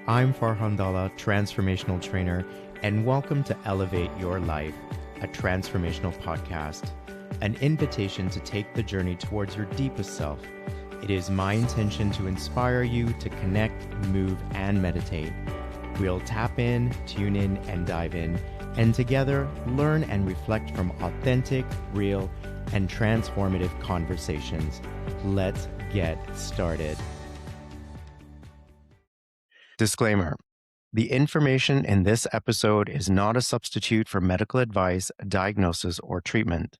I'm Farhan Dalla, transformational trainer, and welcome to Elevate Your Life, a transformational podcast, an invitation to take the journey towards your deepest self. It is my intention to inspire you to connect, move, and meditate. We'll tap in, tune in, and dive in, and together learn and reflect from authentic, real, and transformative conversations. Let's get started. Disclaimer. The information in this episode is not a substitute for medical advice, diagnosis, or treatment.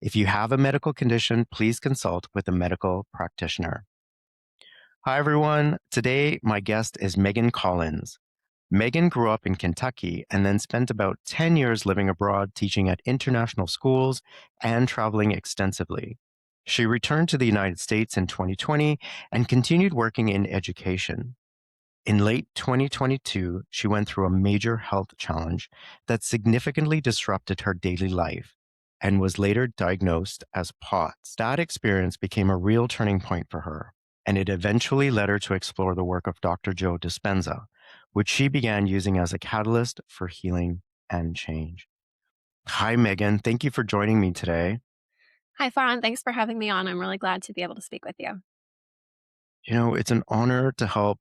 If you have a medical condition, please consult with a medical practitioner. Hi, everyone. Today, my guest is Megan Collins. Megan grew up in Kentucky and then spent about 10 years living abroad, teaching at international schools and traveling extensively. She returned to the United States in 2020 and continued working in education. In late 2022, she went through a major health challenge that significantly disrupted her daily life and was later diagnosed as POTS. That experience became a real turning point for her, and it eventually led her to explore the work of Dr. Joe Dispenza, which she began using as a catalyst for healing and change. Hi, Megan. Thank you for joining me today. Hi, Farhan. Thanks for having me on. I'm really glad to be able to speak with you. It's an honor to help,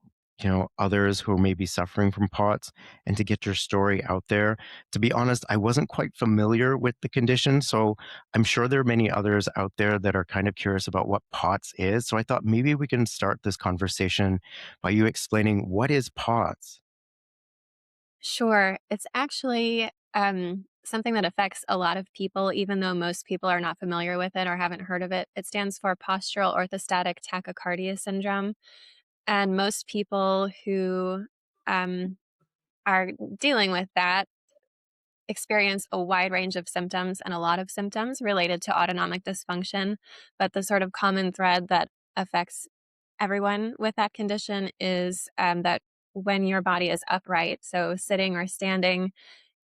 others who may be suffering from POTS and to get your story out there. To be honest, I wasn't quite familiar with the condition, so I'm sure there are many others out there that are kind of curious about what POTS is. So I thought maybe we can start this conversation by you explaining what is POTS. Sure. It's actually something that affects a lot of people, even though most people are not familiar with it or haven't heard of it. It stands for postural orthostatic tachycardia syndrome. And most people who um, are dealing with that experience a wide range of symptoms and a lot of symptoms related to autonomic dysfunction. But the sort of common thread that affects everyone with that condition is that when your body is upright, so sitting or standing,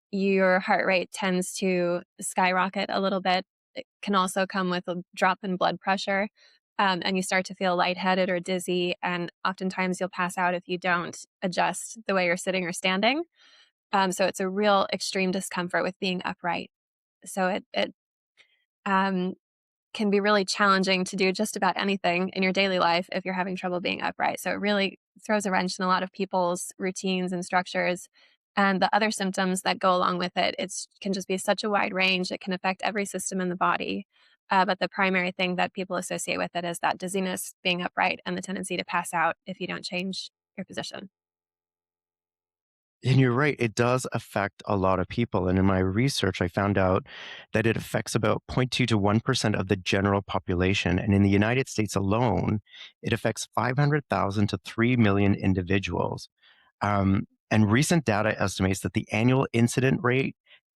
your heart rate tends to skyrocket a little bit. It can also come with a drop in blood pressure, and you start to feel lightheaded or dizzy. And oftentimes you'll pass out if you don't adjust the way you're sitting or standing. So it's a real extreme discomfort with being upright. So it um, can be really challenging to do just about anything in your daily life if you're having trouble being upright. So it really throws a wrench in a lot of people's routines and structures. And the other symptoms that go along with it, it can just be such a wide range. It can affect every system in the body. But the primary thing that people associate with it is that dizziness, being upright, and the tendency to pass out if you don't change your position. And you're right, it does affect a lot of people. And in my research, I found out that it affects about 0.2 to 1% of the general population. And in the United States alone, it affects 500,000 to 3 million individuals. And recent data estimates that the annual incident rate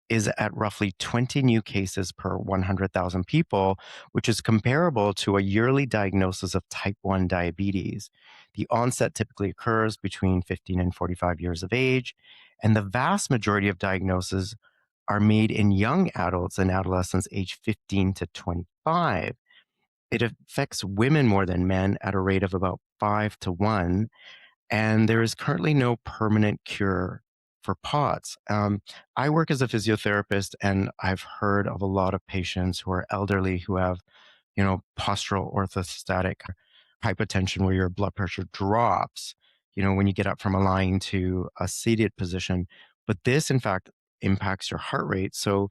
is at roughly 20 new cases per 100,000 people, which is comparable to a yearly diagnosis of type 1 diabetes. The onset typically occurs between 15 and 45 years of age, and the vast majority of diagnoses are made in young adults and adolescents aged 15 to 25. It affects women more than men at a rate of about 5 to 1, and there is currently no permanent cure for POTS. I work as a physiotherapist, and I've heard of a lot of patients who are elderly who have, postural orthostatic hypotension, where your blood pressure drops, when you get up from a lying to a seated position. But this, in fact, impacts your heart rate. So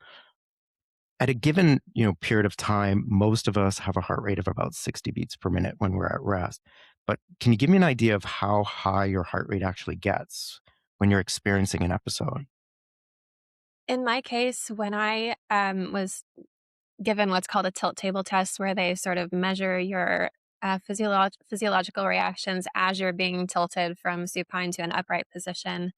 at a given, period of time, most of us have a heart rate of about 60 beats per minute when we're at rest. But can you give me an idea of how high your heart rate actually gets when you're experiencing an episode? In my case, when I was given what's called a tilt table test, where they sort of measure your physiological reactions as you're being tilted from supine to an upright position,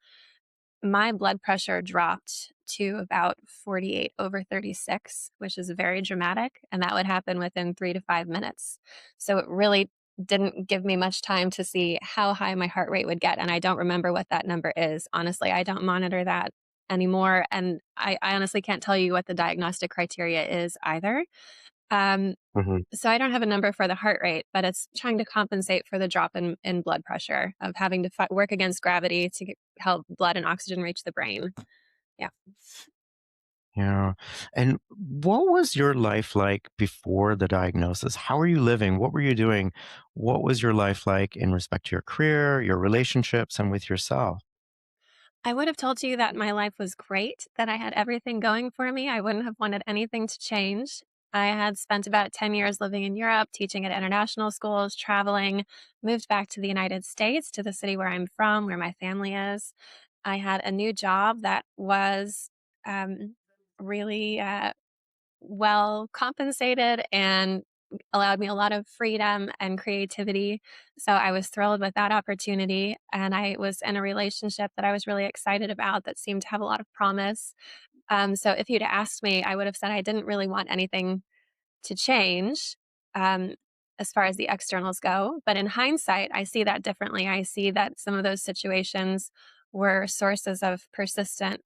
my blood pressure dropped to about 48 over 36, which is very dramatic. And that would happen within 3 to 5 minutes. So it really didn't give me much time to see how high my heart rate would get. And I don't remember what that number is. Honestly, I don't monitor that anymore. And I honestly can't tell you what the diagnostic criteria is either. Um, Mhm. so I don't have a number for the heart rate, but it's trying to compensate for the drop in blood pressure of having to work against gravity to help blood and oxygen reach the brain. Yeah. Yeah. And what was your life like before the diagnosis? How were you living? What were you doing? What was your life like in respect to your career, your relationships, and with yourself? I would have told you that my life was great, that I had everything going for me. I wouldn't have wanted anything to change. I had spent about 10 years living in Europe, teaching at international schools, traveling, moved back to the United States, to the city where I'm from, where my family is. I had a new job that was um, really well compensated and allowed me a lot of freedom and creativity. So I was thrilled with that opportunity. And I was in a relationship that I was really excited about that seemed to have a lot of promise. So if you'd asked me, I would have said I didn't really want anything to change um, as far as the externals go. But in hindsight, I see that differently. I see that some of those situations were sources of persistent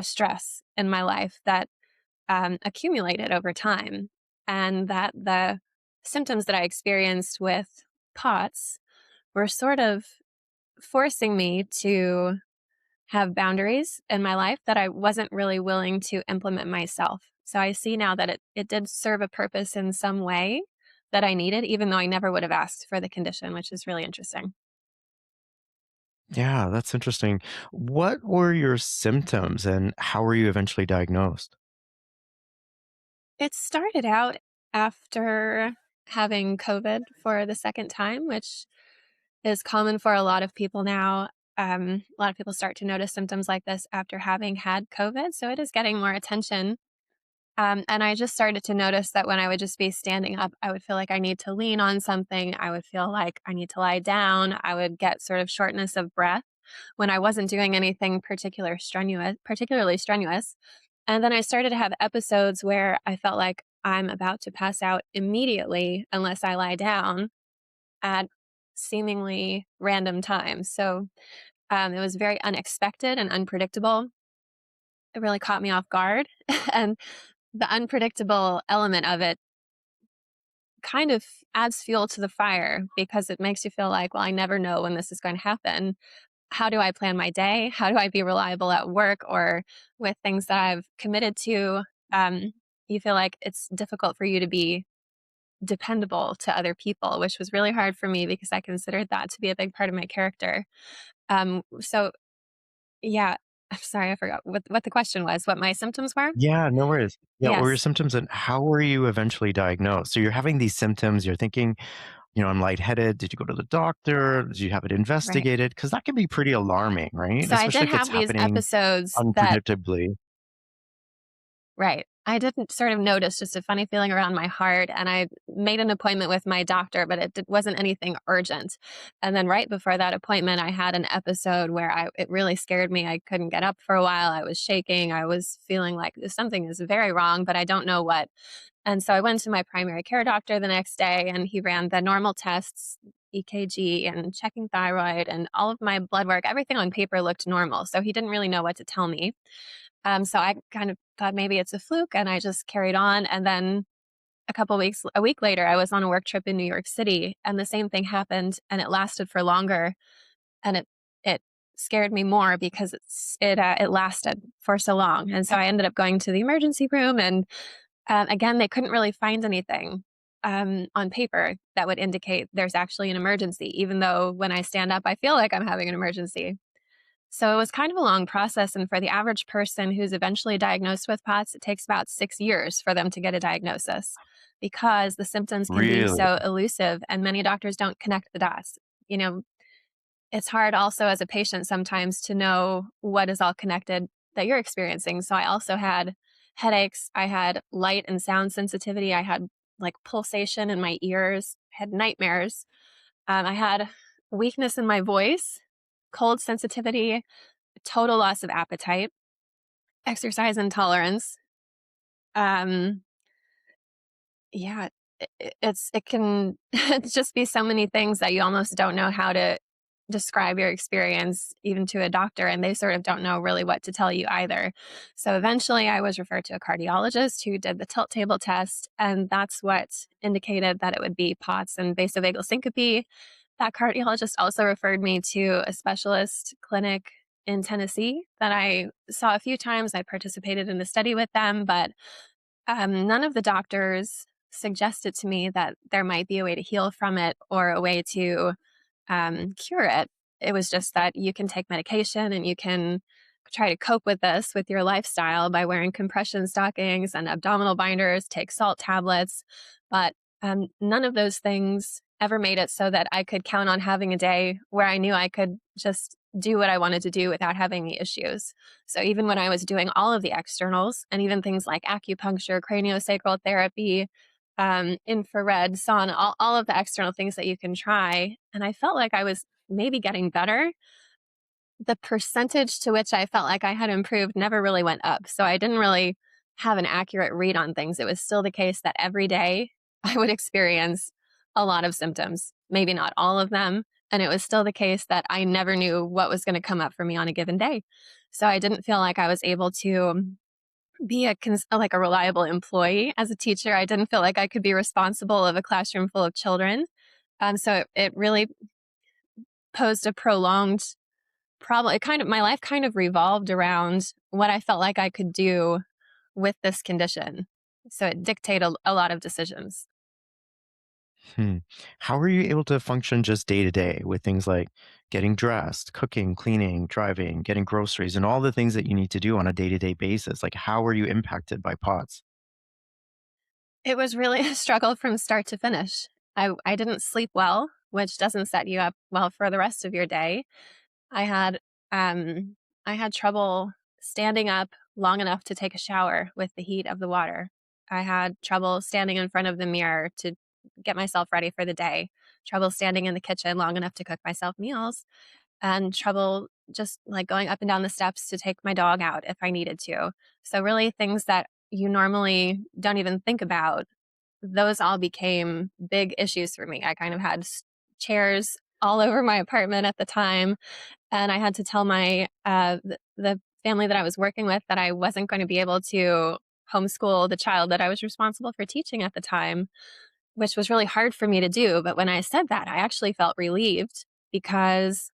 stress in my life that accumulated over time, and that the symptoms that I experienced with POTS were sort of forcing me to have boundaries in my life that I wasn't really willing to implement myself. So I see now that it did serve a purpose in some way that I needed, even though I never would have asked for the condition, which is really interesting. Yeah, that's interesting. What were your symptoms and how were you eventually diagnosed? It started out after having COVID for the second time, which is common for a lot of people now. A lot of people start to notice symptoms like this after having had COVID. So it is getting more attention. And I just started to notice that when I would just be standing up, I would feel like I need to lean on something. I would feel like I need to lie down. I would get sort of shortness of breath when I wasn't doing anything particularly strenuous. And then I started to have episodes where I felt like I'm about to pass out immediately unless I lie down at seemingly random times. So it was very unexpected and unpredictable. It really caught me off guard. And the unpredictable element of it kind of adds fuel to the fire because it makes you feel like, well, I never know when this is going to happen. How do I plan my day? How do I be reliable at work or with things that I've committed to? You feel like it's difficult for you to be dependable to other people, which was really hard for me because I considered that to be a big part of my character. So yeah, I'm sorry, I forgot what the question was, what my symptoms were. Yeah, no worries. Yeah, what were your Yes, symptoms and how were you eventually diagnosed? So you're having these symptoms, you're thinking, I'm lightheaded. Did you go to the doctor? Did you have it right. investigated? Because that can be pretty alarming, right? So I Especially did if it's have these happening episodes that unpredictably. right. I didn't sort of notice just a funny feeling around my heart, and I made an appointment with my doctor, but wasn't anything urgent. And then right before that appointment, I had an episode where it really scared me. I couldn't get up for a while. I was shaking. I was feeling like something is very wrong, but I don't know what. And so I went to my primary care doctor the next day, and he ran the normal tests, EKG and checking thyroid, and all of my blood work. Everything on paper looked normal. So he didn't really know what to tell me. So I kind of thought maybe it's a fluke and I just carried on. And then a week later, I was on a work trip in New York City and the same thing happened and it lasted for longer. And it scared me more because it lasted for so long. And so I ended up going to the emergency room and again, they couldn't really find anything on paper that would indicate there's actually an emergency, even though when I stand up, I feel like I'm having an emergency. So it was kind of a long process. And for the average person who's eventually diagnosed with POTS, it takes about 6 years for them to get a diagnosis because the symptoms can be Really? so elusive and many doctors don't connect the dots. You know, it's hard also as a patient sometimes to know what is all connected that you're experiencing. So I also had headaches, I had light and sound sensitivity, I had like pulsation in my ears, I had nightmares, I had weakness in my voice, cold sensitivity, total loss of appetite, exercise intolerance. Um, yeah, it can just be so many things that you almost don't know how to describe your experience even to a doctor, and they sort of don't know really what to tell you either. So eventually I was referred to a cardiologist who did the tilt table test, and that's what indicated that it would be POTS and vasovagal syncope. That cardiologist also referred me to a specialist clinic in Tennessee that I saw a few times. I participated in a study with them, but none of the doctors suggested to me that there might be a way to heal from it or a way to cure it. It was just that you can take medication and you can try to cope with this with your lifestyle by wearing compression stockings and abdominal binders, take salt tablets. But none of those things ever made it so that I could count on having a day where I knew I could just do what I wanted to do without having the issues. So even when I was doing all of the externals and even things like acupuncture, craniosacral therapy, infrared, sauna, all of the external things that you can try, and I felt like I was maybe getting better, the percentage to which I felt like I had improved never really went up. So I didn't really have an accurate read on things. It was still the case that every day I would experience a lot of symptoms, maybe not all of them. And it was still the case that I never knew what was going to come up for me on a given day. So I didn't feel like I was able to be like a reliable employee as a teacher. I didn't feel like I could be responsible of a classroom full of children. So it really posed a prolonged problem. It kind of, my life kind of revolved around what I felt like I could do with this condition. So it dictated a lot of decisions. Hmm. How are you able to function just day to day with things like getting dressed, cooking, cleaning, driving, getting groceries, and all the things that you need to do on a day-to-day basis? Like, how are you impacted by POTS? It was really a struggle from start to finish. I didn't sleep well, which doesn't set you up well for the rest of your day. I had um I had trouble standing up long enough to take a shower with the heat of the water. I had trouble standing in front of the mirror to get myself ready for the day. Trouble standing in the kitchen long enough to cook myself meals, and trouble just like going up and down the steps to take my dog out if I needed to. So really things that you normally don't even think about, those all became big issues for me. I kind of had chairs all over my apartment at the time, and I had to tell the family that I was working with that I wasn't going to be able to homeschool the child that I was responsible for teaching at the time, which was really hard for me to do. But when I said that, I actually felt relieved because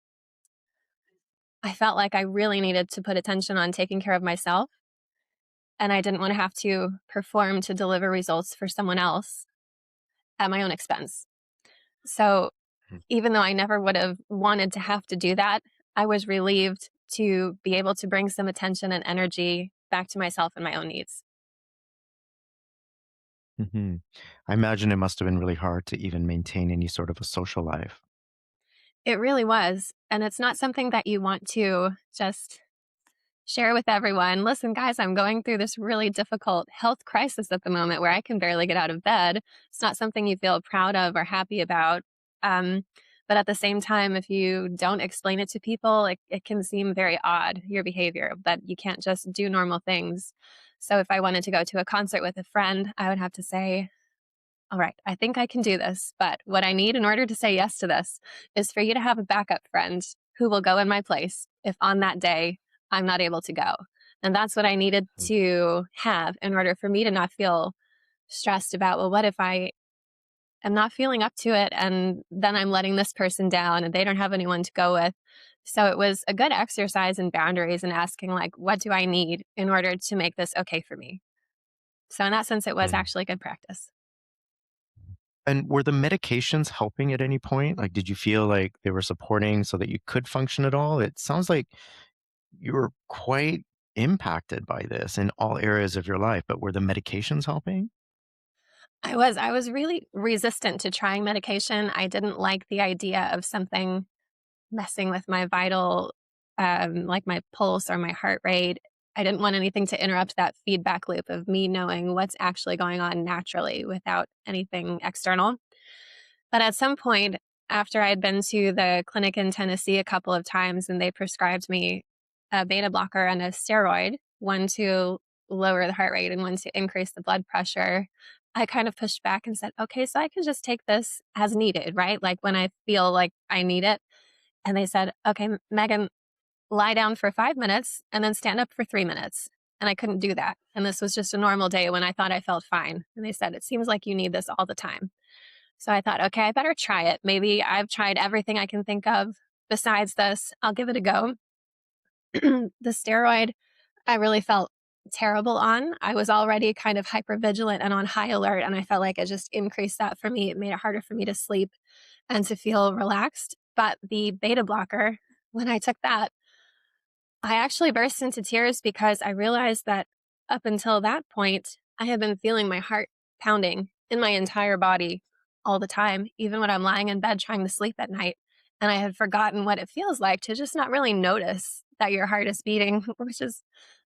I felt like I really needed to put attention on taking care of myself, and I didn't want to have to perform to deliver results for someone else at my own expense. So even though I never would have wanted to have to do that, I was relieved to be able to bring some attention and energy back to myself and my own needs. Hmm. I imagine it must have been really hard to even maintain any sort of a social life. It really was. And it's not something that you want to just share with everyone. Listen, guys, I'm going through this really difficult health crisis at the moment where I can barely get out of bed. It's not something you feel proud of or happy about. Um, but at the same time, if you don't explain it to people, it can seem very odd, your behavior, that you can't just do normal things. So if I wanted to go to a concert with a friend, I would have to say, all right, I think I can do this. But what I need in order to say yes to this is for you to have a backup friend who will go in my place if on that day I'm not able to go. And that's what I needed to have in order for me to not feel stressed about, well, what if I am not feeling up to it and then I'm letting this person down and they don't have anyone to go with. So it was a good exercise in boundaries and asking, like, what do I need in order to make this okay for me? So in that sense, it was Mm. actually good practice. And were the medications helping at any point? Like, did you feel like they were supporting so that you could function at all? It sounds like you were quite impacted by this in all areas of your life, but were the medications helping? I was really resistant to trying medication. I didn't like the idea of something messing with my vital, like my pulse or my heart rate. I didn't want anything to interrupt that feedback loop of me knowing what's actually going on naturally without anything external. But at some point, after I'd been to the clinic in Tennessee a couple of times and they prescribed me a beta blocker and a steroid, one to lower the heart rate and one to increase the blood pressure, I kind of pushed back and said, okay, so I can just take this as needed, right? Like when I feel like I need it. And they said, okay, Megan, lie down for 5 minutes and then stand up for 3 minutes. And I couldn't do that. And this was just a normal day when I thought I felt fine. And they said, it seems like you need this all the time. So I thought, okay, I better try it. Maybe I've tried everything I can think of besides this. I'll give it a go. The steroid, I really felt terrible on. I was already kind of hyper vigilant and on high alert. And I felt like it just increased that for me. It made it harder for me to sleep and to feel relaxed. But the beta blocker, when I took that, I actually burst into tears because I realized that up until that point, I had been feeling my heart pounding in my entire body all the time, even when I'm lying in bed trying to sleep at night. And I had forgotten what it feels like to just not really notice that your heart is beating, which is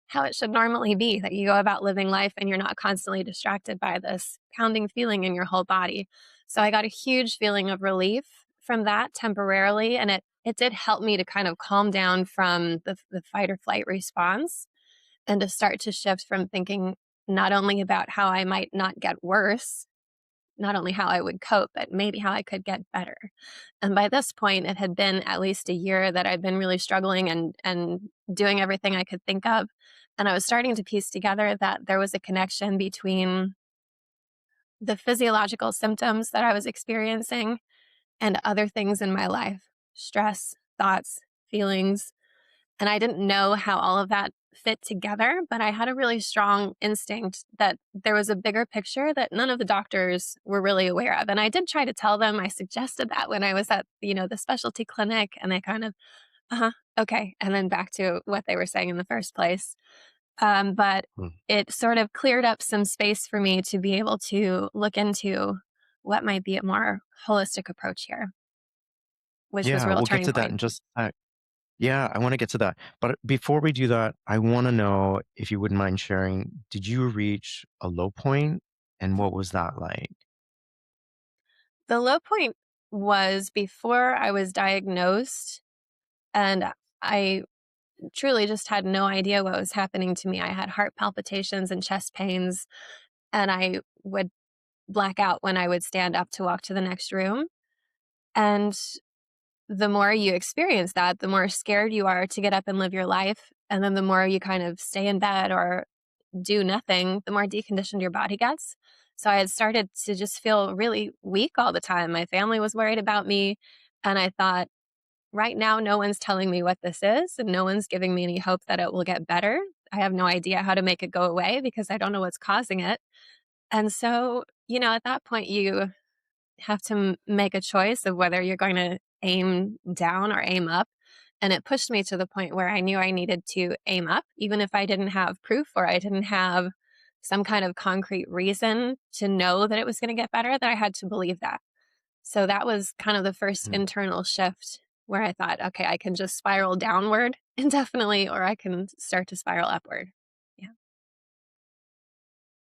how it should normally be, that you go about living life and you're not constantly distracted by this pounding feeling in your whole body. So I got a huge feeling of relief from that temporarily. And it did help me to kind of calm down from the fight or flight response and to start to shift from thinking not only about how I might not get worse, not only how I would cope, but maybe how I could get better. And by this point, it had been at least a year that I'd been really struggling and doing everything I could think of. And I was starting to piece together that there was a connection between the physiological symptoms that I was experiencing and other things in my life, stress, thoughts, feelings. And I didn't know how all of that fit together, but I had a really strong instinct that there was a bigger picture that none of the doctors were really aware of. And I did try to tell them, I suggested that when I was at, the specialty clinic, and they kind of, uh-huh, okay. And then back to what they were saying in the first place. But Hmm. it sort of cleared up some space for me to be able to look into what might be a more holistic approach here, which was a Yeah, real we'll get turning to that point. in just a sec. Yeah, I wanna get to that. But before we do that, I wanna know if you wouldn't mind sharing, did you reach a low point, and what was that like? The low point was before I was diagnosed, and I truly just had no idea what was happening to me. I had heart palpitations and chest pains, and I would black out when I would stand up to walk to the next room. And the more you experience that, the more scared you are to get up and live your life. And then the more you kind of stay in bed or do nothing, the more deconditioned your body gets. So I had started to just feel really weak all the time. My family was worried about me. And I thought, right now, no one's telling me what this is, and no one's giving me any hope that it will get better. I have no idea how to make it go away because I don't know what's causing it. And so, at that point, you have to make a choice of whether you're going to aim down or aim up. And it pushed me to the point where I knew I needed to aim up, even if I didn't have proof or I didn't have some kind of concrete reason to know that it was going to get better, that I had to believe that. So that was kind of the first Mm. internal shift where I thought, okay, I can just spiral downward indefinitely, or I can start to spiral upward. Yeah.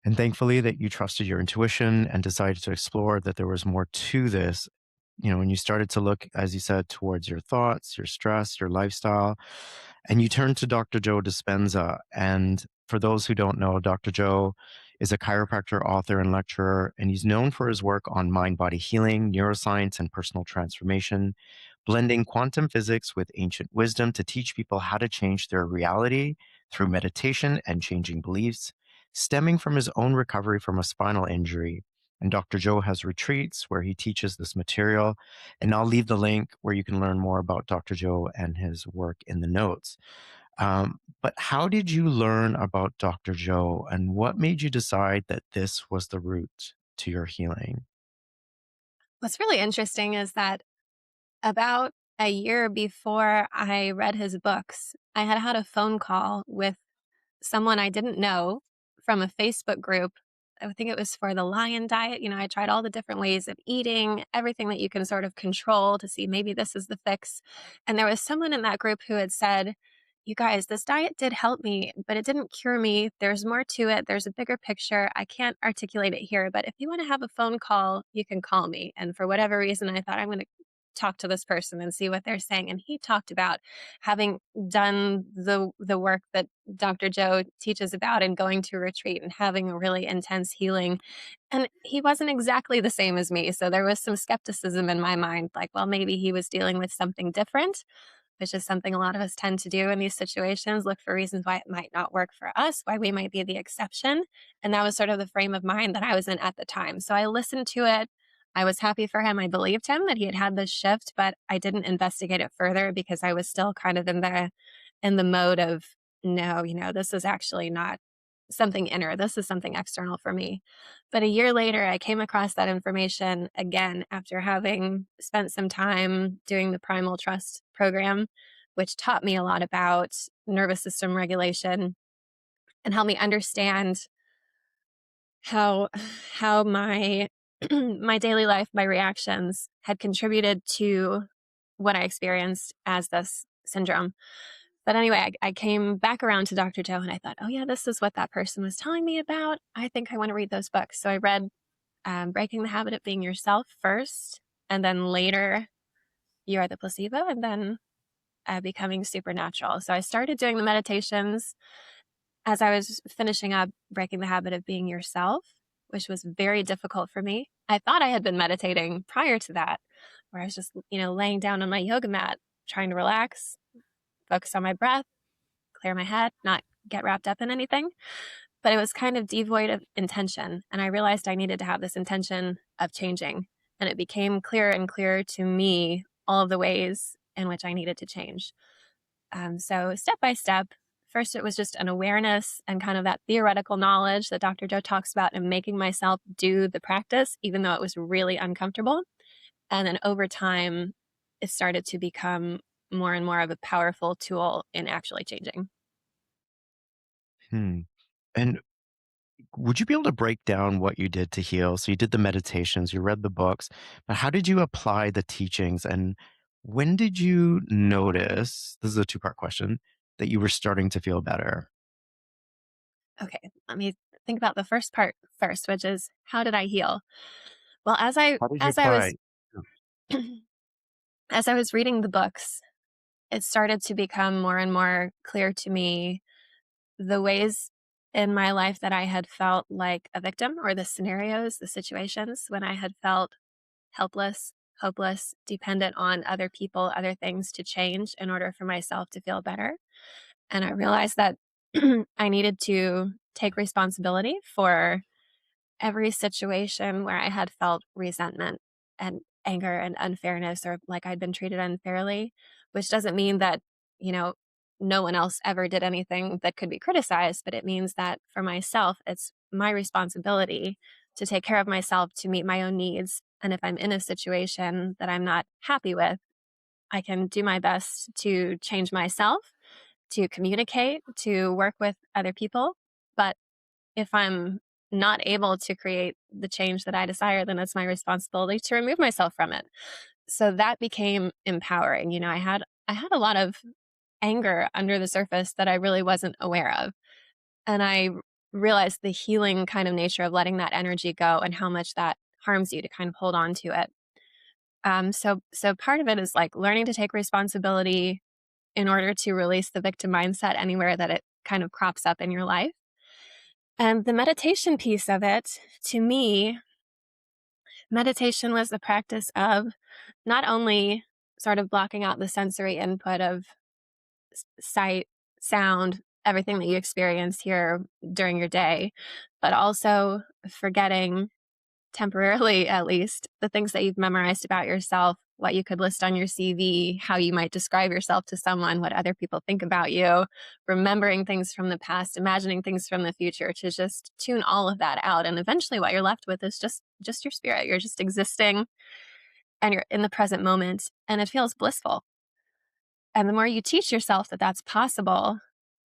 And thankfully that you trusted your intuition and decided to explore that there was more to this. When you started to look, as you said, towards your thoughts, your stress, your lifestyle, and you turned to Dr. Joe Dispenza. And for those who don't know, Dr. Joe is a chiropractor, author, and lecturer, and he's known for his work on mind body healing, neuroscience, and personal transformation, blending quantum physics with ancient wisdom to teach people how to change their reality through meditation and changing beliefs, stemming from his own recovery from a spinal injury. And Dr. Joe has retreats where he teaches this material. And I'll leave the link where you can learn more about Dr. Joe and his work in the notes. But how did you learn about Dr. Joe, and what made you decide that this was the route to your healing? What's really interesting is that about a year before I read his books, I had had a phone call with someone I didn't know from a Facebook group. I think it was for the lion diet. I tried all the different ways of eating, everything that you can sort of control to see maybe this is the fix. And there was someone in that group who had said, you guys, this diet did help me, but it didn't cure me. There's more to it. There's a bigger picture. I can't articulate it here, but if you want to have a phone call, you can call me. And for whatever reason, I thought I'm going to talk to this person and see what they're saying. And he talked about having done the work that Dr. Joe teaches about and going to a retreat and having a really intense healing. And he wasn't exactly the same as me. So there was some skepticism in my mind, like, well, maybe he was dealing with something different, which is something a lot of us tend to do in these situations, look for reasons why it might not work for us, why we might be the exception. And that was sort of the frame of mind that I was in at the time. So I listened to it. I was happy for him. I believed him that he had had this shift, but I didn't investigate it further because I was still kind of in the mode of, no, this is actually not something inner. This is something external for me. But a year later, I came across that information again after having spent some time doing the Primal Trust program, which taught me a lot about nervous system regulation and helped me understand how my my daily life, my reactions had contributed to what I experienced as this syndrome. But anyway, I came back around to Dr. Joe and I thought, oh, yeah, this is what that person was telling me about. I think I want to read those books. So I read Breaking the Habit of Being Yourself first, and then later, You Are the Placebo, and then Becoming Supernatural. So I started doing the meditations as I was finishing up Breaking the Habit of Being Yourself, which was very difficult for me. I thought I had been meditating prior to that, where I was just, laying down on my yoga mat, trying to relax, focus on my breath, clear my head, not get wrapped up in anything. But it was kind of devoid of intention. And I realized I needed to have this intention of changing. And it became clearer and clearer to me all of the ways in which I needed to change. So step by step, first it was just an awareness and kind of that theoretical knowledge that Dr. Joe talks about and making myself do the practice, even though it was really uncomfortable. And then over time, it started to become more and more of a powerful tool in actually changing. Hmm. And would you be able to break down what you did to heal? So you did the meditations, you read the books, but how did you apply the teachings? And when did you notice, this is a two-part question, that you were starting to feel better? Okay, let me think about the first part first, which is how did I heal? Well, How did you as I was apply? as I was reading the books, it started to become more and more clear to me the ways in my life that I had felt like a victim, or the scenarios, the situations when I had felt helpless, hopeless, dependent on other people, other things to change in order for myself to feel better. And I realized that I needed to take responsibility for every situation where I had felt resentment and anger and unfairness, or like I'd been treated unfairly, which doesn't mean that, you know, no one else ever did anything that could be criticized, but it means that for myself, it's my responsibility to take care of myself, to meet my own needs. And if I'm in a situation that I'm not happy with, I can do my best to change myself, to communicate, to work with other people. But if I'm not able to create the change that I desire, then it's my responsibility to remove myself from it. So that became empowering. I had a lot of anger under the surface that I really wasn't aware of. And I realized the healing kind of nature of letting that energy go and how much that harms you to kind of hold on to it. So part of it is like learning to take responsibility in order to release the victim mindset anywhere that it kind of crops up in your life. And the meditation piece of it, to me, meditation was the practice of not only sort of blocking out the sensory input of sight, sound, everything that you experience here during your day, but also forgetting temporarily, at least, the things that you've memorized about yourself, what you could list on your CV, how you might describe yourself to someone, what other people think about you, remembering things from the past, imagining things from the future, to just tune all of that out. And eventually what you're left with is just your spirit. You're just existing and you're in the present moment and it feels blissful. And the more you teach yourself that that's possible,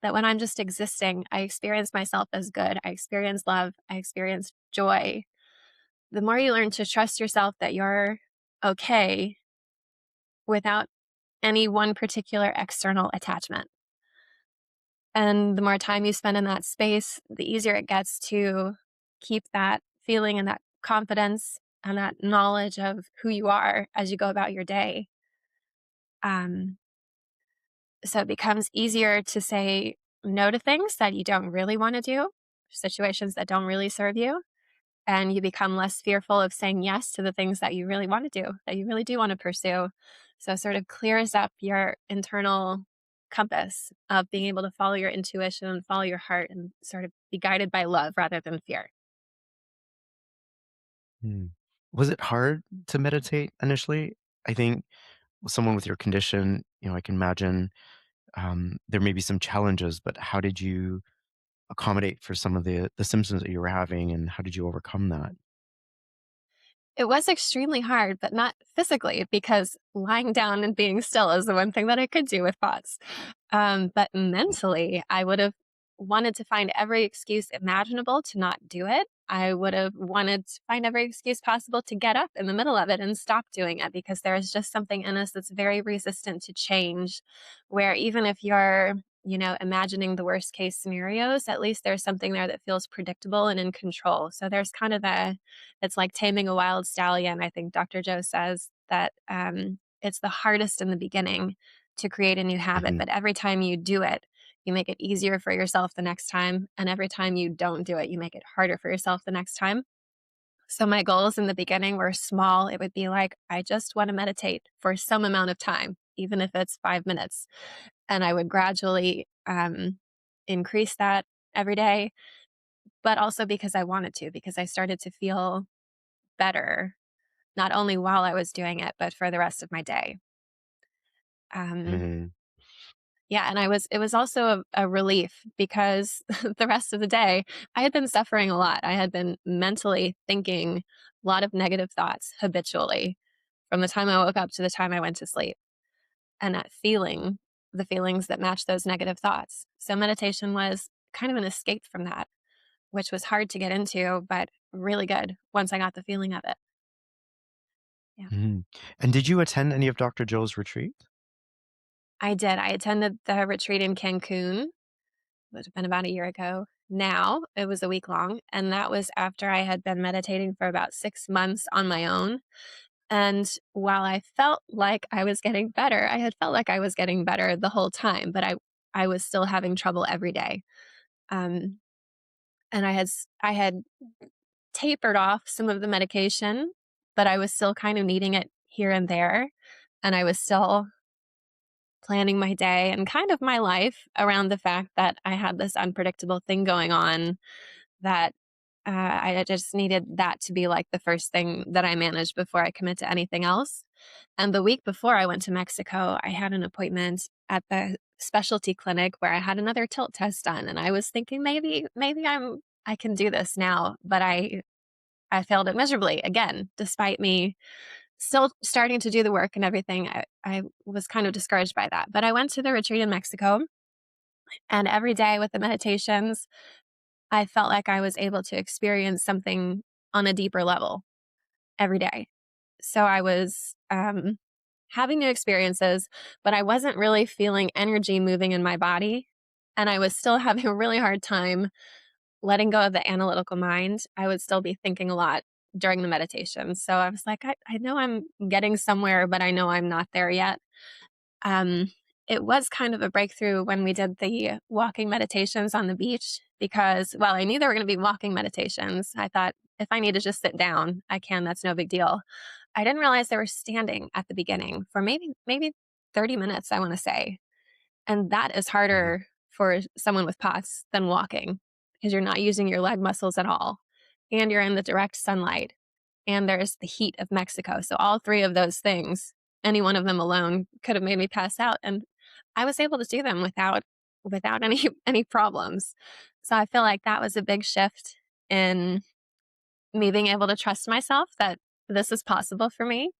that when I'm just existing, I experience myself as good, I experience love, I experience joy, the more you learn to trust yourself that you're okay without any one particular external attachment. And the more time you spend in that space, the easier it gets to keep that feeling and that confidence and that knowledge of who you are as you go about your day. Um, so it becomes easier to say no to things that you don't really want to do, situations that don't really serve you, and you become less fearful of saying yes to the things that you really want to do, that you really do want to pursue. So it sort of clears up your internal compass of being able to follow your intuition and follow your heart and sort of be guided by love rather than fear. Hmm. Was it hard to meditate initially? I think someone with your condition, I can imagine there may be some challenges, but how did you accommodate for some of the symptoms that you were having, and how did you overcome that? It was extremely hard, but not physically, because lying down and being still is the one thing that I could do with thoughts. But mentally, I would have wanted to find every excuse imaginable to not do it. I would have wanted to find every excuse possible to get up in the middle of it and stop doing it because there is just something in us that's very resistant to change. Where even if you're, imagining the worst case scenarios, at least there's something there that feels predictable and in control. So there's kind of it's like taming a wild stallion. I think Dr. Joe says that it's the hardest in the beginning to create a new habit. Mhm, But every time you do it, you make it easier for yourself the next time. And every time you don't do it, you make it harder for yourself the next time. So my goals in the beginning were small. It would be like, I just want to meditate for some amount of time, even if it's 5 minutes. And I would gradually increase that every day, but also because I wanted to, because I started to feel better, not only while I was doing it, but for the rest of my day. Um, mhm, Yeah, and it was also a relief because the rest of the day, I had been suffering a lot. I had been mentally thinking a lot of negative thoughts habitually from the time I woke up to the time I went to sleep, and not feeling the feelings that match those negative thoughts. So meditation was kind of an escape from that, which was hard to get into, but really good once I got the feeling of it. Yeah. mhm. And did you attend any of Dr. Joe's retreat? I did. I attended the retreat in Cancun. Would have been about a year ago now. It was a week long, and that was after I had been meditating for about 6 months on my own, and while I felt like I was getting better, I had felt like I was getting better the whole time, but I was still having trouble every day. Um, and I had tapered off some of the medication, but I was still kind of needing it here and there, and I was still planning my day and kind of my life around the fact that I had this unpredictable thing going on that I just needed that to be like the first thing that I managed before I commit to anything else. And the week before I went to Mexico, I had an appointment at the specialty clinic where I had another tilt test done, and I was thinking maybe I can do this now, but I failed it miserably again, despite me still starting to do the work and everything. I was kind of discouraged by that. But I went to the retreat in Mexico, and every day with the meditations, I felt like I was able to experience something on a deeper level every day. So I was having new experiences, but I wasn't really feeling energy moving in my body. And I was still having a really hard time letting go of the analytical mind. I would still be thinking a lot during the meditation. So I was like, I know I'm getting somewhere, but I know I'm not there yet. Um, it was kind of a breakthrough when we did the walking meditations on the beach because, well, I knew there were going to be walking meditations. I thought if I need to just sit down, I can. That's no big deal. I didn't realize they were standing at the beginning for maybe 30 minutes, I want to say. And that is Mhm, harder for someone with POTS than walking because you're not using your leg muscles at all. And you're in the direct sunlight. And there's the heat of Mexico. So all three of those things, any one of them alone could have made me pass out. And I was able to do them without any any problems. So I feel like that was a big shift in me being able to trust myself that this is possible for me.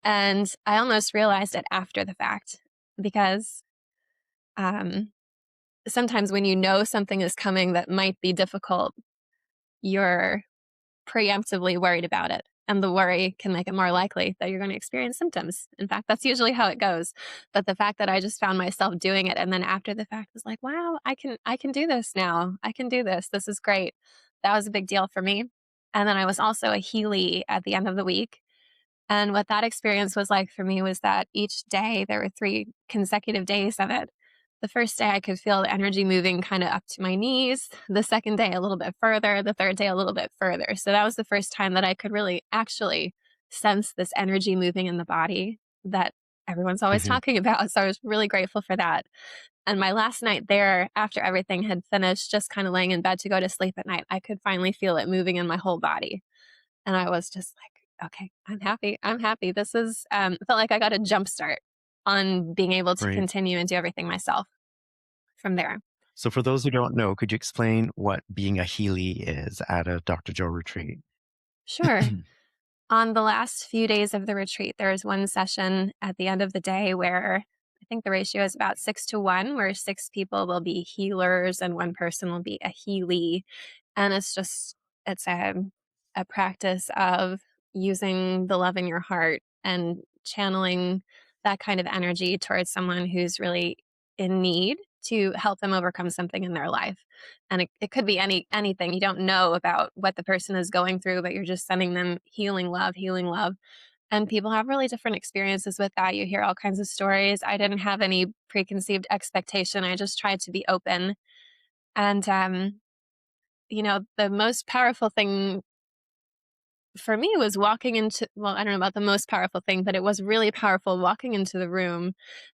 And I almost realized it after the fact because um, sometimes when you know something is coming that might be difficult, you're preemptively worried about it. And the worry can make it more likely that you're going to experience symptoms. In fact, that's usually how it goes. But the fact that I just found myself doing it and then after the fact was like, wow, I can do this now. I can do this. This is great. That was a big deal for me. And then I was also a Healy at the end of the week. And what that experience was like for me was that each day, there were 3 consecutive days of it. The first day, I could feel the energy moving kinda up to my knees, the second day, a little bit further, the third day, a little bit further. So that was the first time that I could really actually sense this energy moving in the body that everyone's always Mhm. talking about, so I was really grateful for that. And my last night there, after everything had finished, just kinda laying in bed to go to sleep at night, I could finally feel it moving in my whole body. And I was just like, "Okay, I'm happy, I'm happy." This is, felt like I got a jump start on being able to Right. continue and do everything myself from there. So for those who don't know, could you explain what being a Healy is at a Dr. Joe retreat? Sure. On the last few days of the retreat, there is one session at the end of the day where I think the ratio is about 6 to 1, where 6 people will be healers and 1 person will be a Healy. And it's a practice of using the love in your heart and channeling that kind of energy towards someone who's really in need to help them overcome something in their life. And it could be anything. You don't know about what the person is going through, but you're just sending them healing love, healing love. And people have really different experiences with that. You hear all kinds of stories. I didn't have any preconceived expectation. I just tried to be open. And the most powerful thing for me was walking into, well, I don't know about the most powerful thing, but it was really powerful walking into the room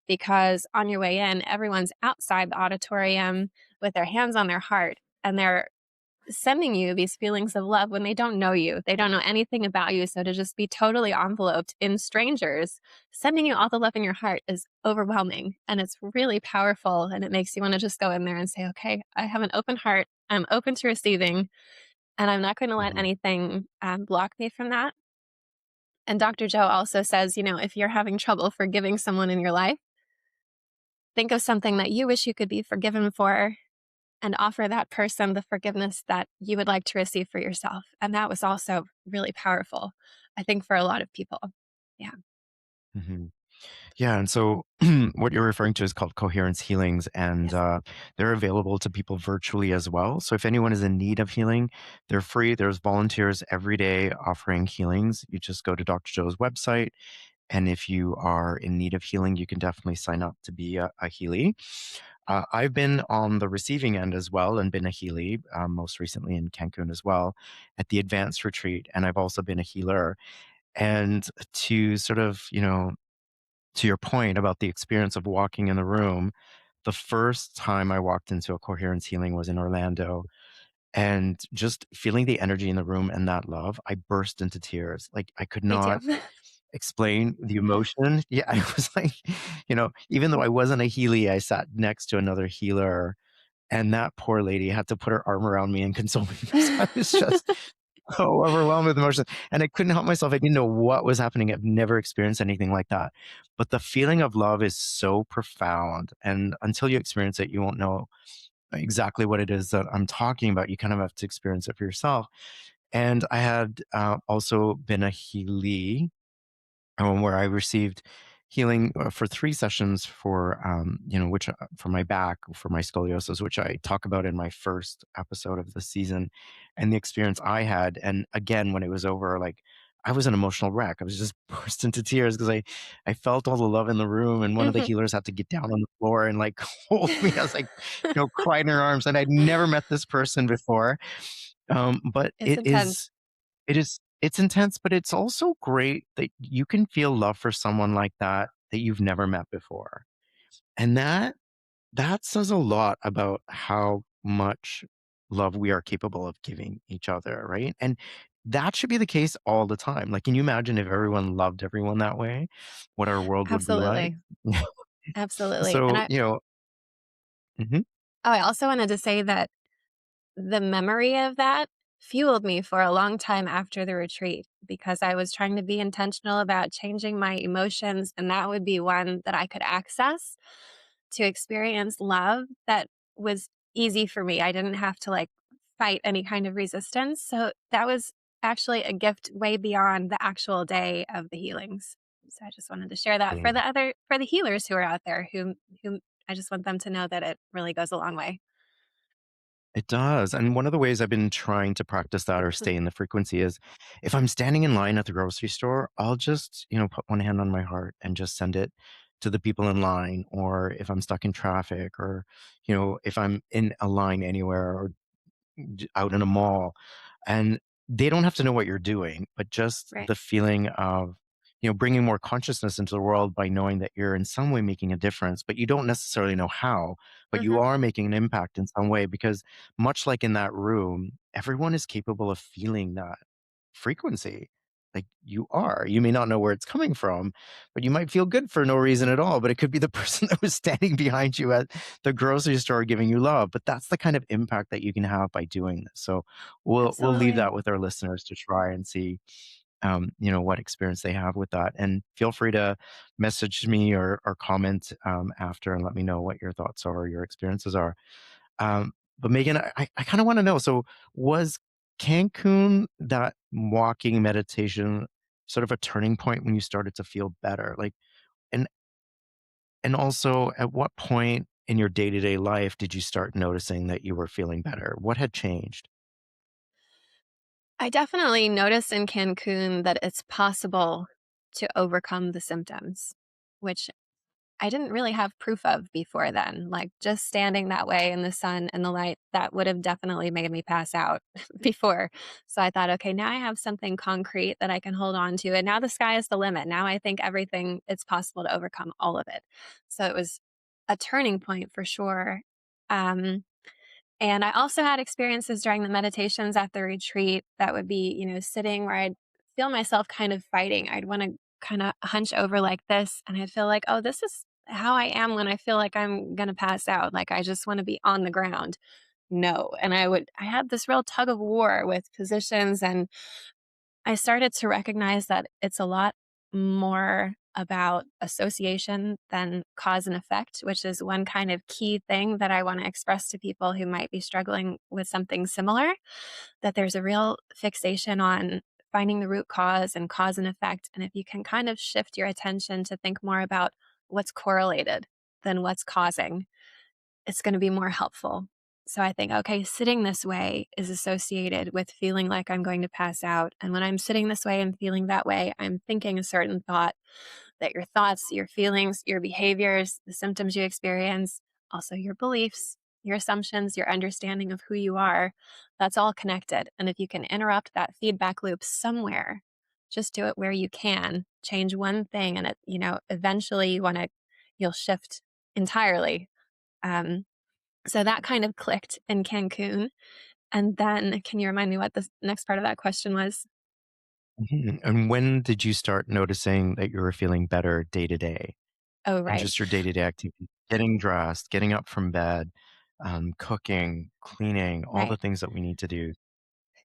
because on your way in, everyone's outside the auditorium with their hands on their heart and they're sending you these feelings of love when they don't know you. They don't know anything about you. So to just be totally enveloped in strangers, sending you all the love in your heart is overwhelming and it's really powerful. And it makes you want to just go in there and say, okay, I have an open heart. I'm open to receiving and I'm not going to let Mhm. anything block me from that. And Dr. Joe also says, if you're having trouble forgiving someone in your life, think of something that you wish you could be forgiven for and offer that person the forgiveness that you would like to receive for yourself. And that was also really powerful, I think, for a lot of people. Yeah. Mhm. Yeah, and so what you're referring to is called coherence healings, and Yes. they're available to people virtually as well. So if anyone is in need of healing, they're free. There's volunteers every day offering healings. You just go to Dr. Joe's website, and if you are in need of healing, you can definitely sign up to be a Healy. I've been on the receiving end as well and been a Healy, most recently in Cancun as well, at the advanced retreat, and I've also been a healer. And to sort of, to your point about the experience of walking in the room, the first time I walked into a coherence healing was in Orlando, and just feeling the energy in the room and that love, I burst into tears. Like, I could Me too. not explain the emotion. Yeah, I was like, even though I wasn't a Healy, I sat next to another healer, and that poor lady had to put her arm around me and console me because I was just so overwhelmed with emotion, and I couldn't help myself. I didn't know what was happening. I've never experienced anything like that. But the feeling of love is so profound, and until you experience it, you won't know exactly what it is that I'm talking about. You kind of have to experience it for yourself. And I had also been a Healy, where I received healing for 3 sessions for, which for my back, for my scoliosis, which I talk about in my first episode of the season, and the experience I had. And again, when it was over, like, I was an emotional wreck. I was just burst into tears because I felt all the love in the room, and one of the Mhm. healers had to get down on the floor and like hold me. I was like, cried in her arms, and I'd never met this person before. But It's intense. it's intense, but it's also great that you can feel love for someone like that you've never met before. And that says a lot about how much love we are capable of giving each other, right? And that should be the case all the time. Like, can you imagine if everyone loved everyone that way, what our world would be like? Absolutely. Absolutely. So, mhm, I also wanted to say that the memory of that fueled me for a long time after the retreat because I was trying to be intentional about changing my emotions, and that would be one that I could access to experience love that was easy for me. I didn't have to like fight any kind of resistance. So that was actually a gift way beyond the actual day of the healings. So I just wanted to share that for right. the healers who are out there who I just want them to know that it really goes a long way. It does, and one of the ways I've been trying to practice that or stay in the frequency is if I'm standing in line at the grocery store, I'll just, put one hand on my heart and just send it to the people in line, or if I'm stuck in traffic or, if I'm in a line anywhere or out in a mall, and they don't have to know what you're doing, but just Right. the feeling of bringing more consciousness into the world by knowing that you're in some way making a difference, but you don't necessarily know how, but you Mhm. are making an impact in some way, because much like in that room, everyone is capable of feeling that frequency. Like, you may not know where it's coming from, but you might feel good for no reason at all, but it could be the person that was standing behind you at the grocery store giving you love. But that's the kind of impact that you can have by doing this. So we'll leave Absolutely. that with our listeners to try and see, what experience they have with that. And feel free to message me or comment after and let me know what your thoughts are or your experiences are. But Megan, I kind of want to know. So, was Cancun, that walking meditation, sort of a turning point when you started to feel better? Like, and and also, at what point in your day to day life did you start noticing that you were feeling better? What had changed? I definitely noticed in Cancun that it's possible to overcome the symptoms, which I didn't really have proof of before then. Like just standing that way in the sun and the light, that would have definitely made me pass out before. So I thought, okay, now I have something concrete that I can hold on to. And now the sky is the limit. Now I think everything, it's possible to overcome all of it. So it was a turning point for sure. Um, and I also had experiences during the meditations at the retreat that would be, sitting where I'd feel myself kind of fighting. I'd want to kind of hunch over like this, and I'd feel like, oh, this is how I am when I feel like I'm going to pass out. Like I just want to be on the ground. No. And I had this real tug of war with positions, and I started to recognize that it's a lot more about association than cause and effect, which is one kind of key thing that I want to express to people who might be struggling with something similar. That there's a real fixation on finding the root cause and cause and effect. And if you can kind of shift your attention to think more about what's correlated than what's causing, it's going to be more helpful. So I think, okay, sitting this way is associated with feeling like I'm going to pass out. And when I'm sitting this way and feeling that way, I'm thinking a certain thought, that your thoughts, your feelings, your behaviors, the symptoms you experience, also your beliefs, your assumptions, your understanding of who you are, that's all connected. And if you can interrupt that feedback loop somewhere, just do it where you can, change one thing, and eventually you'll shift entirely. Um, so that kind of clicked in Cancun. And then can you remind me what the next part of that question was? Mhm. And when did you start noticing that you were feeling better day to day Oh, and right. just your day to day activity? Getting dressed, getting up from bed, cooking, cleaning, all the Right. things that we need to do.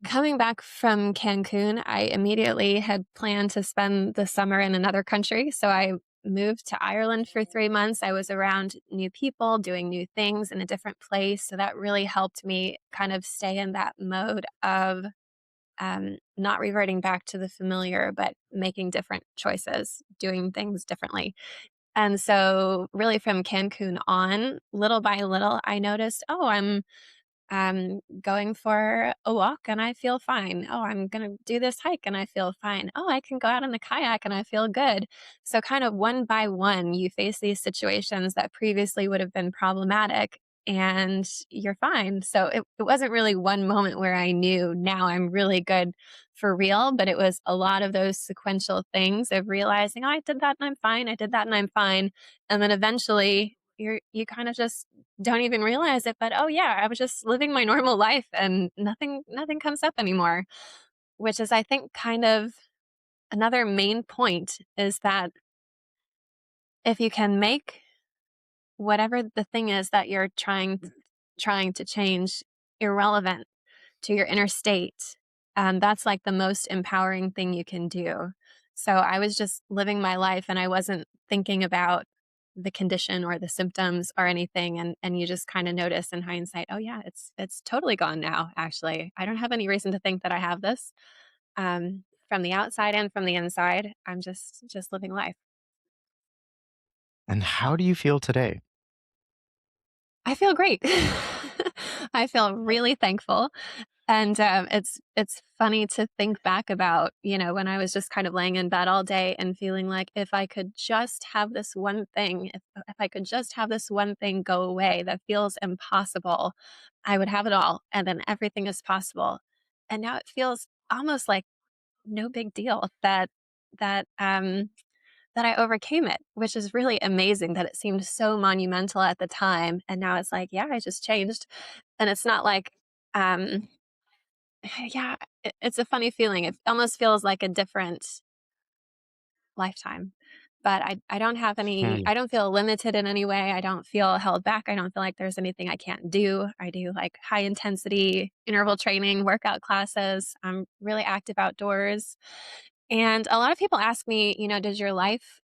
Coming back from Cancun, I immediately had planned to spend the summer in another country. So I moved to Ireland for 3 months. I was around new people, doing new things in a different place. So that really helped me kind of stay in that mode of not reverting back to the familiar, but making different choices, doing things differently. And so, really, from Cancun on, little by little, I noticed, oh, I'm going for a walk and I feel fine. Oh, I'm going to do this hike and I feel fine. Oh, I can go out in the kayak and I feel good. So, kind of one by one, you face these situations that previously would have been problematic and you're fine. So, it wasn't really one moment where I knew now I'm really good for real, but it was a lot of those sequential things of realizing, oh, I did that and I'm fine. I did that and I'm fine. And then eventually, you kind of just don't even realize it, but, oh, yeah, I was just living my normal life and nothing comes up anymore, which is, I think, kind of another main point is that if you can make whatever the thing is that you're trying to change irrelevant to your inner state, that's like the most empowering thing you can do. So I was just living my life and I wasn't thinking about the condition or the symptoms or anything, and you just kind of notice in hindsight, oh yeah, it's totally gone now. Actually, I don't have any reason to think that I have this. From the outside and from the inside, I'm just living life. And how do you feel today? I feel great. I feel really thankful. And it's funny to think back about, when I was just kind of laying in bed all day and feeling like if I could just have this one thing, if I could just have this one thing go away that feels impossible, I would have it all, and then everything is possible. And now it feels almost like no big deal that that I overcame it, which is really amazing that it seemed so monumental at the time. And now it's like, yeah, I just changed. And it's not like, um, yeah, it's a funny feeling. It almost feels like a different lifetime. But I don't have any, Hmm. I don't feel limited in any way. I don't feel held back. I don't feel like there's anything I can't do. I do like high intensity interval training, workout classes. I'm really active outdoors. And a lot of people ask me, does your life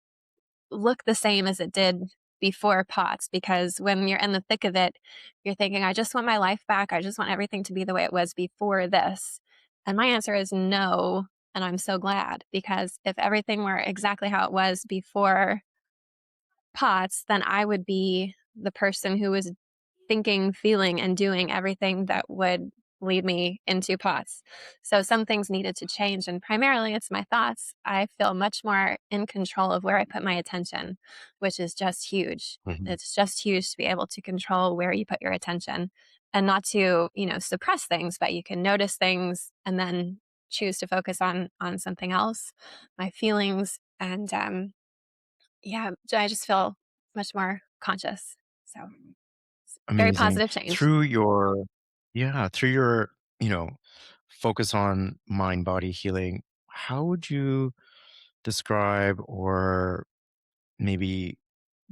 look the same as it did before POTS? Because when you're in the thick of it, you're thinking, I just want my life back. I just want everything to be the way it was before this. And my answer is no. And I'm so glad, because if everything were exactly how it was before POTS, then I would be the person who was thinking, feeling, and doing everything that would lead me into POTS. So some things needed to change, and primarily it's my thoughts. I feel much more in control of where I put my attention, which is just huge. Mhm. It's just huge to be able to control where you put your attention and not to, suppress things, but you can notice things and then choose to focus on something else, my feelings, and yeah, I just feel much more conscious. So, very Amazing. positive change. Through your yeah, through your, you know, focus on mind-body healing, how would you describe or maybe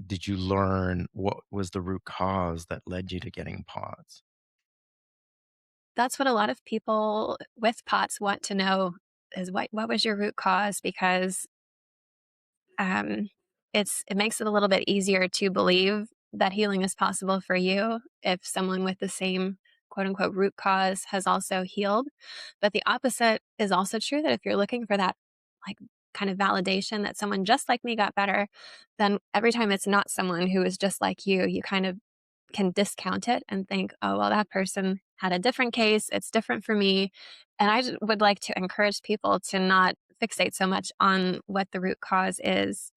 did you learn what was the root cause that led you to getting POTS? That's what a lot of people with POTS want to know, is what was your root cause? Because um, it makes it a little bit easier to believe that healing is possible for you if someone with the same quote unquote root cause has also healed. But the opposite is also true, that if you're looking for that like kind of validation that someone just like me got better, then every time it's not someone who is just like you kind of can discount it and think, oh, well, that person had a different case. It's different for me. And would like to encourage people to not fixate so much on what the root cause is.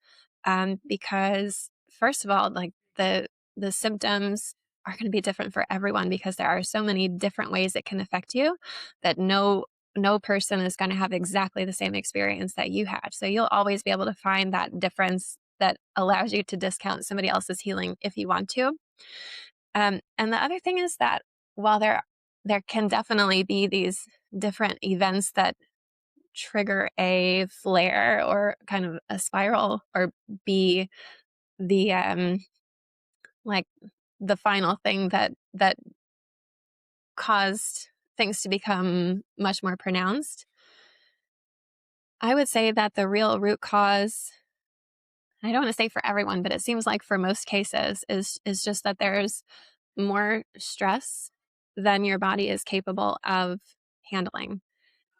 Because, first of all, like the symptoms are going to be different for everyone, because there are so many different ways it can affect you that no person is going to have exactly the same experience that you had. So you'll always be able to find that difference that allows you to discount somebody else's healing if you want to. And the other thing is that while there can definitely be these different events that trigger a flare or kind of a spiral, or be the like the final thing that caused things to become much more pronounced. I would say that the real root cause, I don't want to say for everyone, but it seems like for most cases, is just that there's more stress than your body is capable of handling.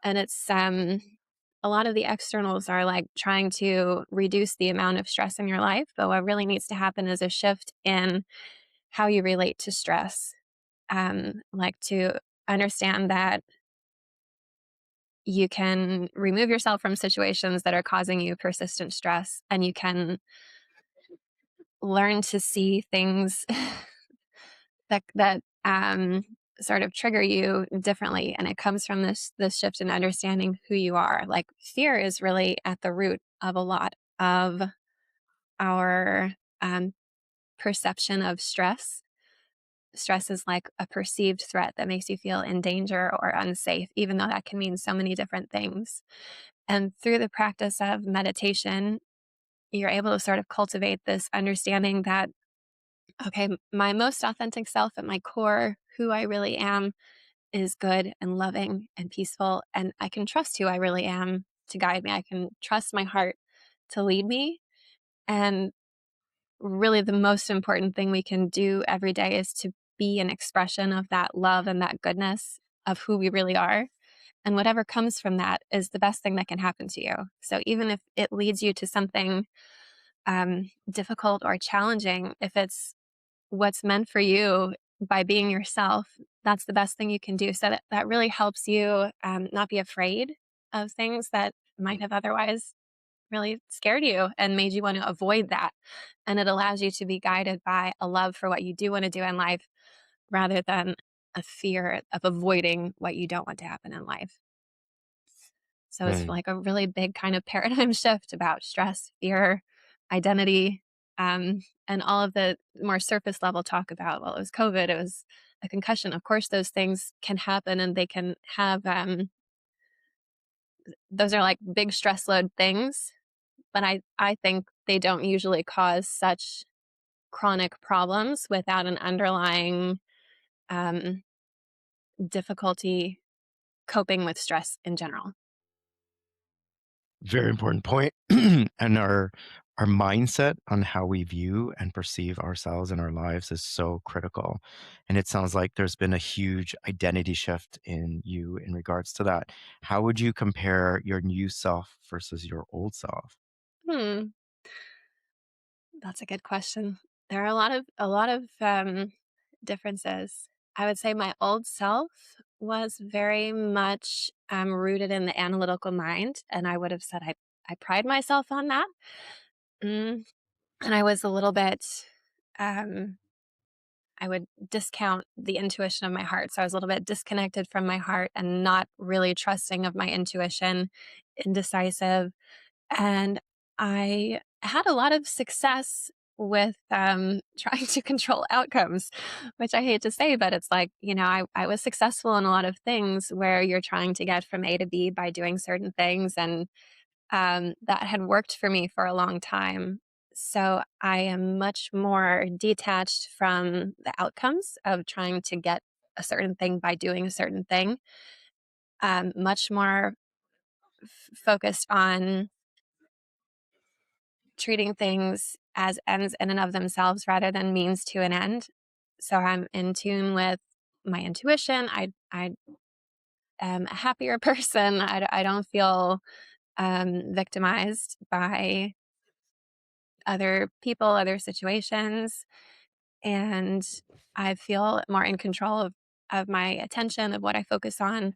And it's a lot of the externals are like trying to reduce the amount of stress in your life, but what really needs to happen is a shift in how you relate to stress. Like to understand that you can remove yourself from situations that are causing you persistent stress, and you can learn to see things that sort of trigger you differently. And it comes from this shift in understanding who you are. Like fear is really at the root of a lot of our um, perception of stress. Stress is like a perceived threat that makes you feel in danger or unsafe, even though that can mean so many different things. And through the practice of meditation, you're able to sort of cultivate this understanding that, okay, my most authentic self at my core, who I really am, is good and loving and peaceful. And I can trust who I really am to guide me. I can trust my heart to lead me. And really, the most important thing we can do every day is to be an expression of that love and that goodness of who we really are. And whatever comes from that is the best thing that can happen to you. So even if it leads you to something difficult or challenging, if it's what's meant for you, by being yourself, that's the best thing you can do. So that really helps you not be afraid of things that might have otherwise really scared you and made you want to avoid that. And it allows you to be guided by a love for what you do want to do in life rather than a fear of avoiding what you don't want to happen in life. So it's Right. like a really big kind of paradigm shift about stress, fear, identity, and all of the more surface level talk about, well, it was COVID, it was a concussion. Of course, those things can happen and they can have, those are like big stress load things. But I think they don't usually cause such chronic problems without an underlying um, difficulty coping with stress in general. Very important point. And our mindset on how we view and perceive ourselves in our lives is so critical. And it sounds like there's been a huge identity shift in you in regards to that. How would you compare your new self versus your old self? Hmm. That's a good question. There are a lot of differences. I would say my old self was very much rooted in the analytical mind, and I would have said I pride myself on that. Mm, and I was a little bit. Um, I would discount the intuition of my heart, so I was a little bit disconnected from my heart and not really trusting of my intuition, indecisive, and I had a lot of success with trying to control outcomes, which I hate to say, but it's like, I was successful in a lot of things where you're trying to get from A to B by doing certain things. And that had worked for me for a long time. So I am much more detached from the outcomes of trying to get a certain thing by doing a certain thing, much more focused on treating things as ends in and of themselves rather than means to an end. So I'm in tune with my intuition. I am a happier person. I don't feel victimized by other people, other situations, and I feel more in control of my attention, of what I focus on,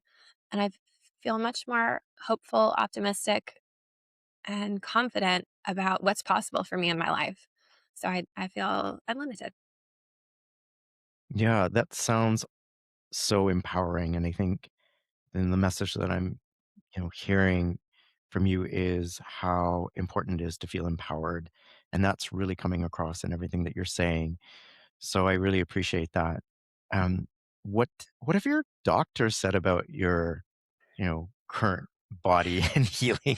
and I feel much more hopeful, optimistic, and confident about what's possible for me in my life. So I feel unlimited. Yeah, that sounds so empowering. And I think then the message that I'm, hearing from you is how important it is to feel empowered. And that's really coming across in everything that you're saying. So I really appreciate that. Um, what what have your doctors said about your, current body and healing?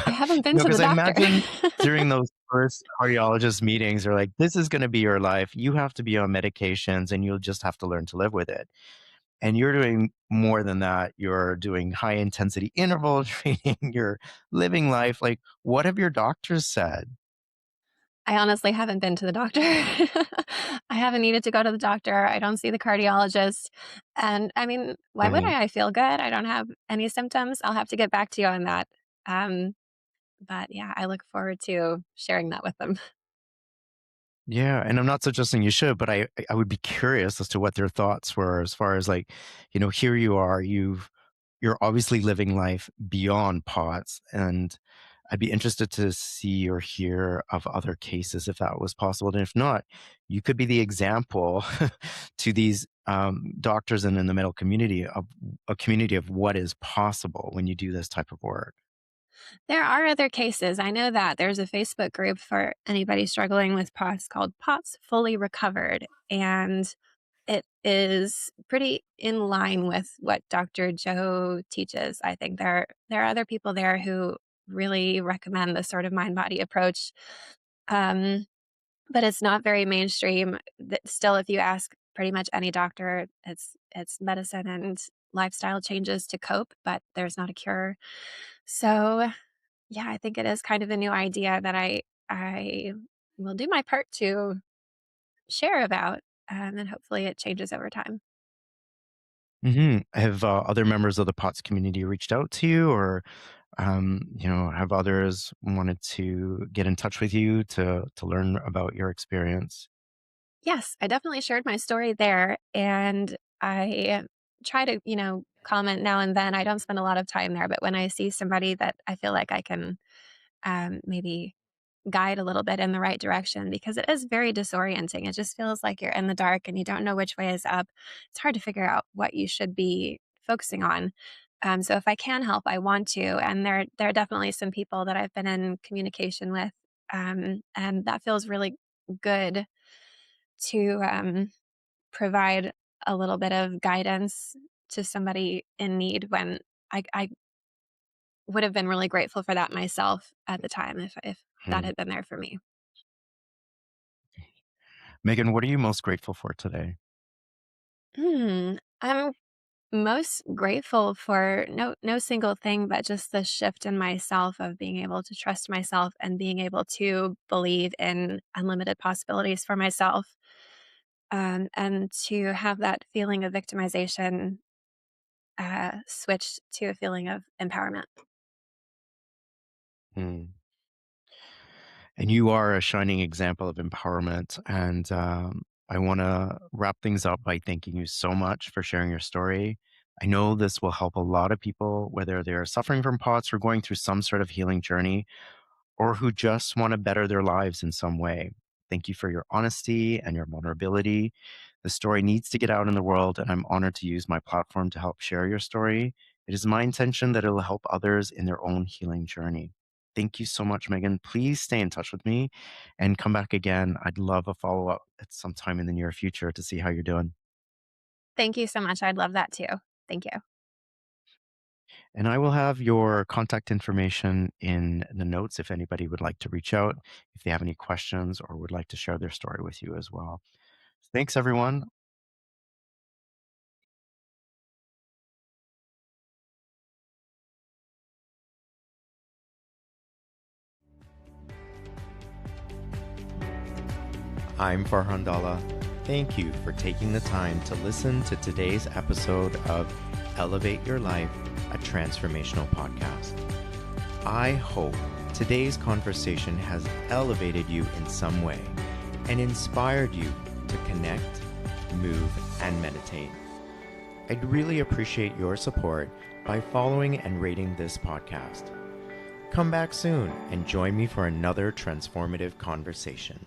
I haven't been to the Because I doctor. imagine during those first cardiologist meetings, they're like, "This is going to be your life. You have to be on medications, and you'll just have to learn to live with it." And you're doing more than that. You're doing high intensity interval training. You're living life. Like, what have your doctors said? I honestly haven't been to the doctor. I haven't needed to go to the doctor. I don't see the cardiologist. And I mean, why would Right. I? I feel good. I don't have any symptoms. I'll have to get back to you on that. Um, but yeah, I look forward to sharing that with them. Yeah, and I'm not suggesting you should, but I would be curious as to what their thoughts were as far as like, here you are, you're obviously living life beyond POTS, and I'd be interested to see or hear of other cases if that was possible. And if not, you could be the example to these doctors and in the medical community of a community of what is possible when you do this type of work. There are other cases. I know that there's a Facebook group for anybody struggling with POTS called POTS Fully Recovered. And it is pretty in line with what Dr. Joe teaches. I think there are other people there who really recommend this sort of mind body approach. Um, but it's not very mainstream. Still, if you ask pretty much any doctor, it's medicine and lifestyle changes to cope, but there's not a cure. So yeah, I think it is kind of a new idea that I will do my part to share about, and hopefully it changes over time. Have other members of the POTS community reached out to you, or have others wanted to get in touch with you to learn about your experience? Yes, I definitely shared my story there, and I try to, comment now and then. I don't spend a lot of time there, but when I see somebody that I feel like I can maybe guide a little bit in the right direction, because it is very disorienting. It just feels like you're in the dark and you don't know which way is up. It's hard to figure out what you should be focusing on. So if I can help, I want to. And there are definitely some people that I've been in communication with, and that feels really good to provide a little bit of guidance to somebody in need when I would have been really grateful for that myself at the time if that Hmm. had been there for me. Megan, what are you most grateful for today? I'm most grateful for no single thing, but just the shift in myself of being able to trust myself and being able to believe in unlimited possibilities for myself, and to have that feeling of victimization switched to a feeling of empowerment. Hmm. And you are a shining example of empowerment. And I want to wrap things up by thanking you so much for sharing your story. I know this will help a lot of people, whether they're suffering from POTS or going through some sort of healing journey, or who just want to better their lives in some way. Thank you for your honesty and your vulnerability. The story needs to get out in the world, and I'm honored to use my platform to help share your story. It is my intention that it will help others in their own healing journey. Thank you so much, Megan. Please stay in touch with me and come back again. I'd love a follow up at some time in the near future to see how you're doing. Thank you so much. I'd love that too. Thank you. And I will have your contact information in the notes if anybody would like to reach out, if they have any questions or would like to share their story with you as well. Thanks, everyone. I'm Farhan Dalla. Thank you for taking the time to listen to today's episode of Elevate Your Life, a transformational podcast. I hope today's conversation has elevated you in some way and inspired you to connect, move, and meditate. I'd really appreciate your support by following and rating this podcast. Come back soon and join me for another transformative conversation.